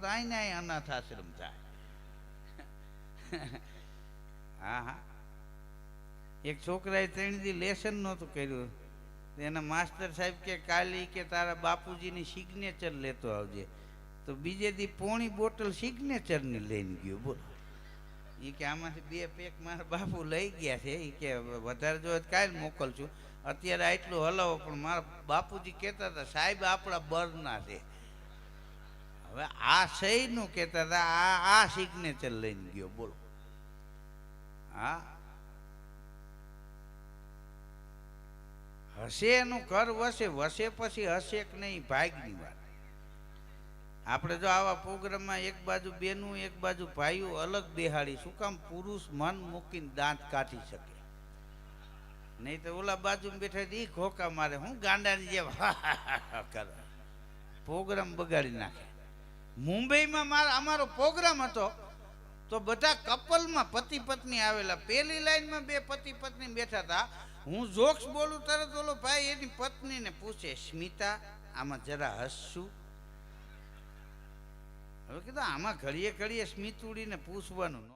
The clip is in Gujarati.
આઈને અનાથ આશ્રમ થાય. હા હા, એક છોકરાએ 3 દી લેસન નહોતું કર્યું. એના માસ્ટર સાહેબ કે કાલી કે તારા બાપુજીની સિગ્નેચર લેતો આવજે. તો બીજે દી પોણી બોટલ સિગ્નેચરની લઈને ગયો. બોલો. એ કે આમાંથી 2 પેક મારા બાપુ લઈ ગયા છે. એ કે વધારે જો કાલ મોકલશું, અત્યારે આટલું હલાવો. પણ મારા બાપુજી કહેતા હતા સાહેબ આપણા બરના છે. હવે આ સહી નું કહેતા હતા, આ સિગ્નેચર લઈને ગયો. બોલો. હા, હશે એનું ઘર વસે, વસે પછી હશે કે નહીં ભાગની વાત. આપણે જો આવા પ્રોગ્રામમાં એક બાજુ બેનું એક બાજુ ભાઈઓ અલગ બેહાડી, શું કામ? પુરુષ મન મૂકીને દાંત કાઢી શકે. નહીં તો ઓલા બાજુ બેઠા ઈ ખોકા મારે, હું ગાંડાની જેમ કરે, પ્રોગ્રામ બગાડી નાખે. મુંબઈમાં અમારો પ્રોગ્રામ હતો તો બધા કપલમાં પતિ પત્ની આવેલા. પેલી લાઈનમાં 2 પતિ પત્ની બેઠા હતા. હું જોક્સ બોલું તરત ઓલો ભાઈ એની પત્નીને પૂછે, સ્મિતા આમાં જરા હસશું. હવે કીધું આમાં ઘડીએ ઘડીએ સ્મિત ઉડીને પૂછવાનું.